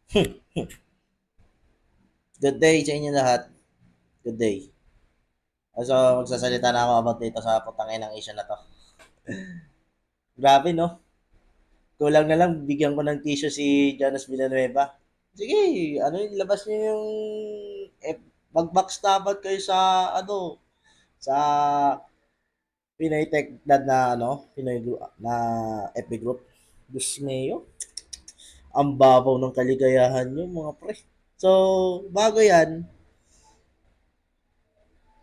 Good day sa inyo lahat. Good day. So, magsasalita na ako about dito sa putangin ng issue na to. Grabe, no? Kulang na lang, bigyan ko ng tissue si Jonas Villanueva. Sige, ano yung labas niyo yung mag-backstabad kayo sa, sa Pinoy Tech Dad na, na FB group. Diyos mayo, ang babaw ng kaligayahan niyo, mga pre. So, bago yan,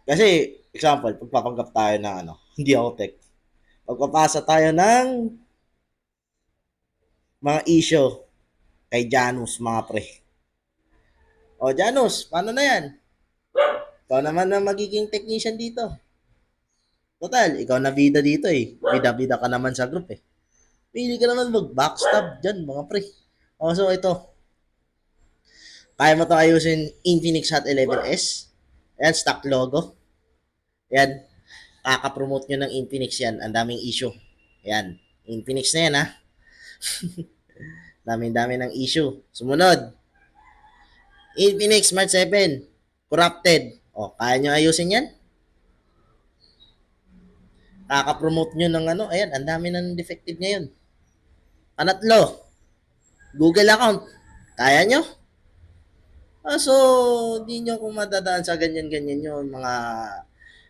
kasi, example, pagpapanggap tayo ng hindi ako tech. Pagpapasa tayo ng mga issue kay Janus, mga pre. O Janus, paano na yan? Ikaw naman na magiging technician dito. Total, ikaw na bida dito eh. Bida-bida ka naman sa group eh. Pili ka naman mag-backstab dyan, mga pre. O so ito, kaya mo ito ayusin Infinix Hot 11S. Ayan, stock logo. Ayan, kaka-promote nyo ng Infinix yan. Ang daming issue. Ayan, Infinix na yan ha. Dami-dami ng issue. Sumunod, Infinix Smart 7. Corrupted. O, kaya nyo ayusin yan? Kaka-promote nyo ng ayan, ang dami ng defective ngayon. Panatlo, Google account. Kaya nyo? So, di nyo kung madadaan sa ganyan-ganyan yun, mga,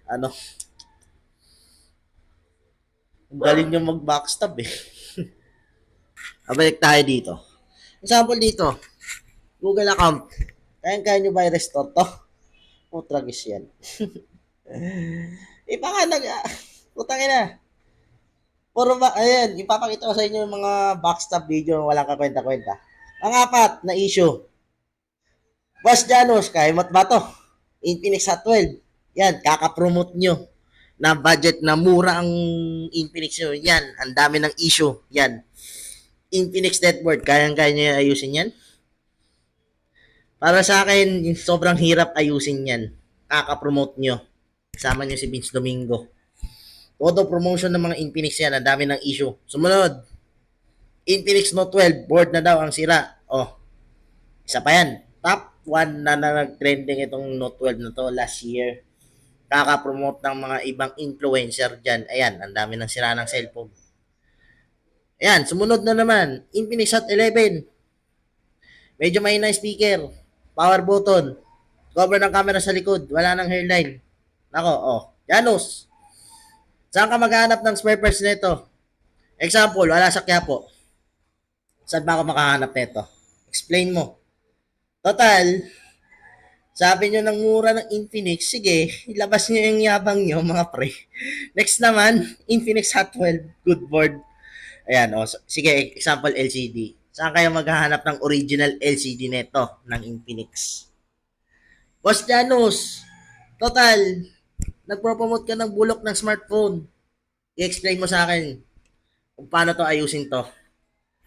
ano, galing nyo mag-backstab eh. Abalik tayo dito. Example dito, Google account. Kaya nyo ba i-restore to? Putragis yan. Ipangalag, putang ina. Puro ba, ayan, ipapakita ko sa inyo yung mga backstab video walang kakwenta-kwenta. Ang apat na issue. Boss Janos, kaya mo't ba to? Infinix Hot 12. Yan, kaka-promote nyo na budget na mura ang Infinix nyo. Yan, ang dami ng issue. Yan. Infinix Deadboard, kaya-kaya nyo ayusin yan? Para sa akin, sobrang hirap ayusin yan. Kaka-promote nyo. Kasama nyo si Vince Domingo. Todo promotion ng mga Infinix yan. Ang dami ng issue. Sumunod. Infinix Note 12. Board na daw ang sira. Oh. Isa pa yan. Top 1 na nag-trending itong Note 12 na to last year. Kaka-promote ng mga ibang influencer dyan. Ayan. Ang dami ng sira ng cellphone. Ayan. Sumunod na naman. Infinix Hot 11. Medyo mahina speaker. Power button. Cover ng camera sa likod. Wala nang hairline. Nako, oh. Janus. Saan ka maghanap ng spare parts nito? Example, wala sa Quiapo. Saan ba ako makahanap nito? Explain mo. Total, sabi nyo ng mura ng Infinix, sige, ilabas nyo yung yabang nyo, mga pre. Next naman, Infinix Hot 12, good board. Ayan, oh, sige, example LCD. Saan kayo maghahanap ng original LCD neto ng Infinix? Boss Janus, total, nagpo-promote ka ng bulok ng smartphone. I-explain mo sa akin kung paano to ayusin to.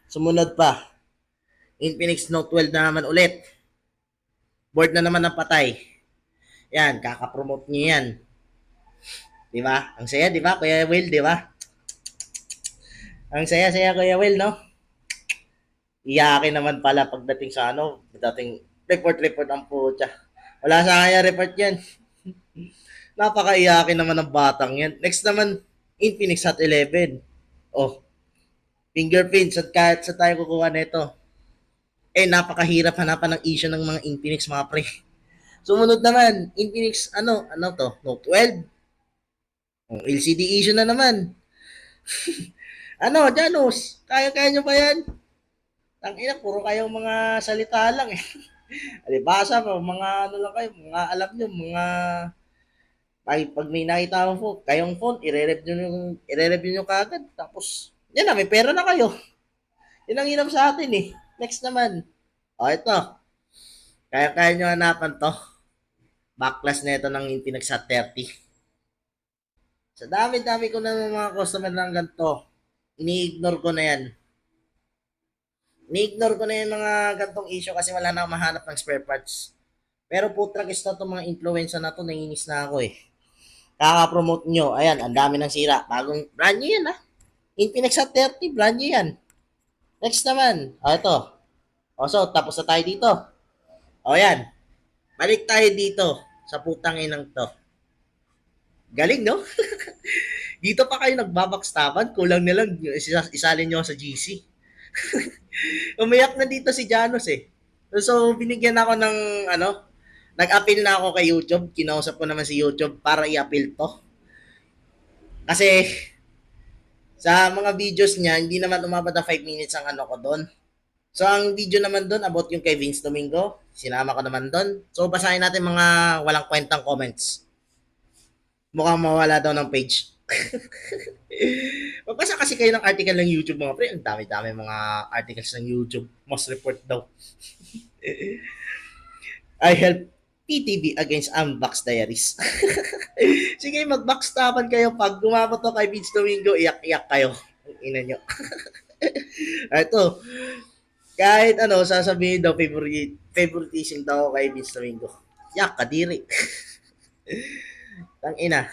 Sumunod pa, Infinix Note 12 na naman ulit. Board na naman ng patay. Yan, kaka-promote niyo yan. Di ba? Ang saya, di ba, Kuya Will, di ba? Ang saya-saya, Kuya Will, no? Iyakin naman pala pagdating sa dating report ang putya. Wala sa kanya report yan. Napaka-iyakin naman ng batang yan. Next naman, Infinix Hot 11. Oh, fingerprint, kahit sa tayo kukuha nito. Napakahirap hanapan ng issue ng mga Infinix, mga pre. Sumunod naman, Infinix, ano to? Note 12. LCD issue na naman. Janus, kaya-kaya nyo ba yan? Tangina, puro kayong mga salita lang eh. Alibasa pa, mga lang kayo, mga alam nyo, mga pag may nakita akong phone, kayong phone, i-re-review nyo kagad. Tapos, yan na, may pera na kayo. Yun ang inam sa atin eh. Next naman. Ito. Kaya-kaya nyo hanapan to. Backlash na ito ng Infinix Hot 30. Sa dami-dami ko na mga customer ng ganito, ini-ignore ko na yan. Ini-ignore ko na yung mga gantong issue kasi wala na akong mahanap ng spare parts. Pero putragis na itong mga influencer na to, nanginis na ako eh. Kaka-promote nyo, ayan, ang dami ng sira. Bagong brand new yan ah. Infinix Hot 30, brand new yan. Next naman, ito. O, so, tapos na tayo dito. O, yan. Balik tayo dito sa putang inang to. Galing, no? Dito pa kayo nagbabakstaban, kulang na lang isalin nyo sa GC. Umiyak na dito si Janos eh. So, binigyan ako ng, nag-appeal na ako kay YouTube. Kinausap ko naman si YouTube para i-appeal to. Kasi, sa mga videos niya, hindi naman umabot na 5 minutes ang ano ko doon. So, ang video naman doon about yung kay Vince Domingo. Sinama ko naman doon. So, basahin natin mga walang kwentang comments. Mukhang mawala daw ng page. Magbasa kasi kayo ng article ng YouTube mga pre. Ang dami-dami mga articles ng YouTube. Most report daw. I help PTV against Ambox Diaries. Sige, mag-backstaban kayo. Pag gumabot to kay Vince Domingo, iyak-iyak kayo. Ina nyo. Ito, kahit ano, sasabihin daw, favoritism daw kay Vince Domingo. Yak, kadiri. Tang ina.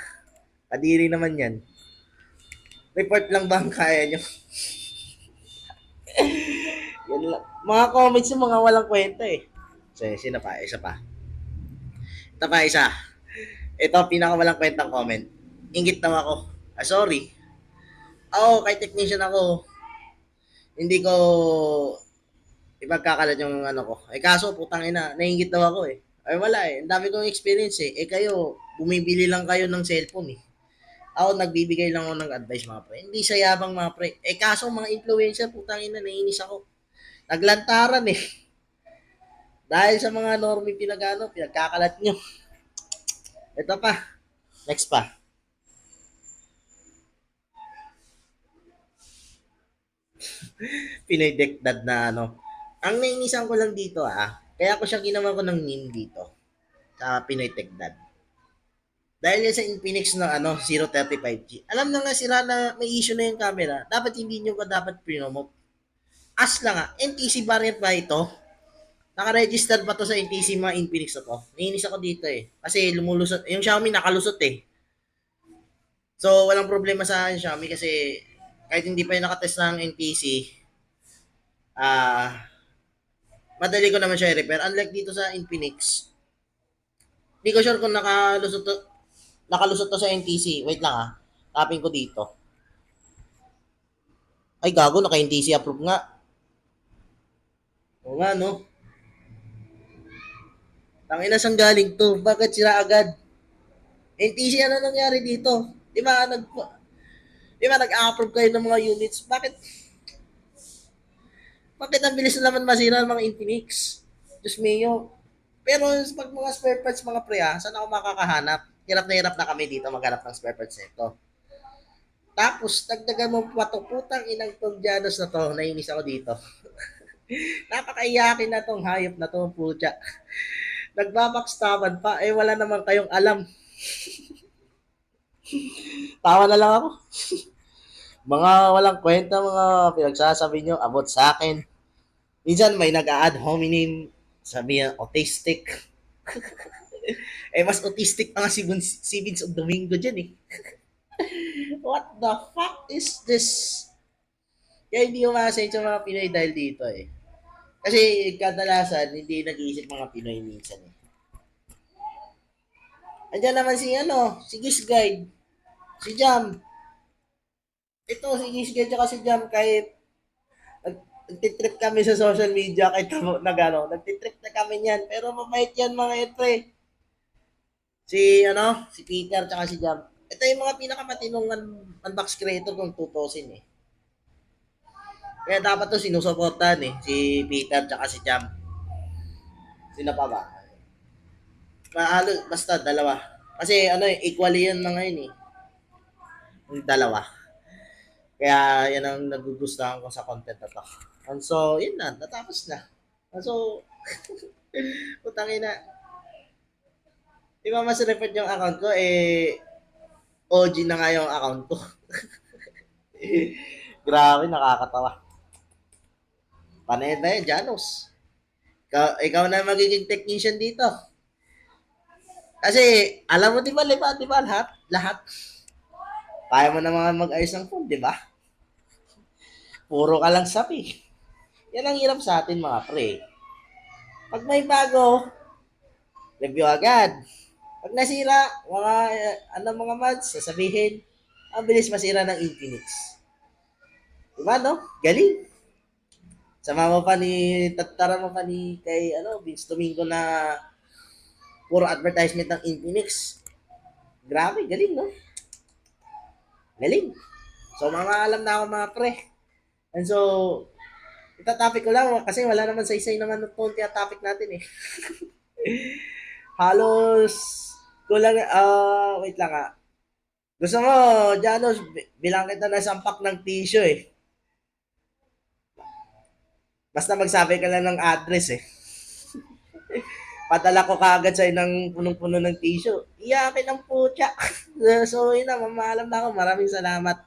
Kadiri naman yan. Report lang ba ang kaya nyo? Yan lang. Mga comments yung mga walang kwenta eh. So, sino pa? Isa pa. Ito pa isa. Ito, pinakawalang kwentang comment. Ingit daw ako. Sorry. Ako, kay technician ako, hindi ko ipagkakalat yung ano ko. Kaso, putang ina, naingit daw ako eh. Ay, wala eh. Ang dami kong experience eh. Kayo, bumibili lang kayo ng cellphone eh. Ako, nagbibigay lang ako ng advice mga pre. Hindi sa yabang mga pre. Kaso, mga influencer, putang ina, naiinis ako. Naglantaran eh. Dahil sa mga normie pinagkakalat nyo. Ito pa. Next pa. Pinaydekdad na ano. Ang nainisan ko lang dito kaya ko siya ginawa ko ng meme dito sa Pinoy Tech Dad. Dahil yan sa Infinix na 035G. Alam na nga sila na may issue na yung camera. Dapat hindi nyo ka dapat promote. As lang NTC variant ba ito? Naka-register ba to sa NTC mga Infinix na to? Nainis ako dito eh. Kasi lumulusot. Yung Xiaomi nakalusot eh. So, walang problema sa Xiaomi kasi kahit hindi pa yung nakatest ng NTC, madali ko naman siya i-repair. Unlike dito sa Infinix, hindi ko sure kung nakalusot to sa NTC. Wait lang tapin ko dito. Ay, gago, naka-NTC approve nga. Oo nga, no? Tangina sang galing to. Bakit sira agad? NTC, ano nangyari dito? Di ba, nag-approve kayo ng mga units? Bakit ang bilis na naman masira ng mga Infinix? Diyos mio. Pero pag mga spare parts mga pre saan ako makakahanap? Hirap na kami dito maghanap ng spare parts nito. Tapos, dagdagan mo pa ito, putang inang tong Janos na to, nainis ako dito. Napakaiyakin na tong hayop na to, putya. Nagbabakstaban pa, wala naman kayong alam. Tawa na lang ako. Mga walang kwenta, mga pinagsasabi nyo, abot sa akin. Minsan may nag-a-add hominem, sabi yan, autistic. Mas autistic pa nga si Vince Domingo dyan eh. What the fuck is this? Kaya hindi umasayin sa mga Pinoy dahil dito eh. Kasi kadalasan, hindi nag-iisip mga Pinoy minsan eh. Andiyan naman si Giz Guide, si Jam. Ito, si Giz Guide at si Jam, kahit nagtitrip kami sa social media, kahit nagtitrip na kami niyan. Pero mabait yan mga ito eh. Si Peter at si Jam. Ito yung mga pinakamatinong unbox creator kung tutusin eh. Kaya dapat to sinusuportahan eh. Si Peter at si Jam. Sino pa ba? Basta dalawa. Kasi equally yan mga yun eh. Yung dalawa. Kaya yan ang nagugustuhan ko sa content na to. And so, yun na. Natapos na. And so, putangin na. Di ba mas refer yung account ko OG na nga yung account ko. Grabe, nakakatawa. Panay ba yan, Janos? Ikaw na magiging technician dito. Kasi, alam mo di ba lahat. Kaya mo na mga mag-ayos ng phone, di ba? Puro ka lang sabi. Yan ang hirap sa atin mga pre. Pag may bago, review agad. Pag nasira, mga mads, sasabihin, ang bilis masira ng Infinix. Diba, no? Galing. Sama mo pa ni, tatara mo pa ni kay, Vince Domingo na puro advertisement ng Infinix. Grabe, galing, no? Galing. So, mga alam na ako mga pre. And so, itatopic ko lang kasi wala naman sa isa naman itong topic natin eh. Halos, kulang, wait lang ah. Gusto mo, Janos, bilang kita na sampak ng tissue eh. Basta magsabi ka lang ng address eh. Padala ko kaagad sa'yo ng punong-puno ng tissue. Iyakin ang putya. So, yun na, mamaalam na ako. Maraming salamat.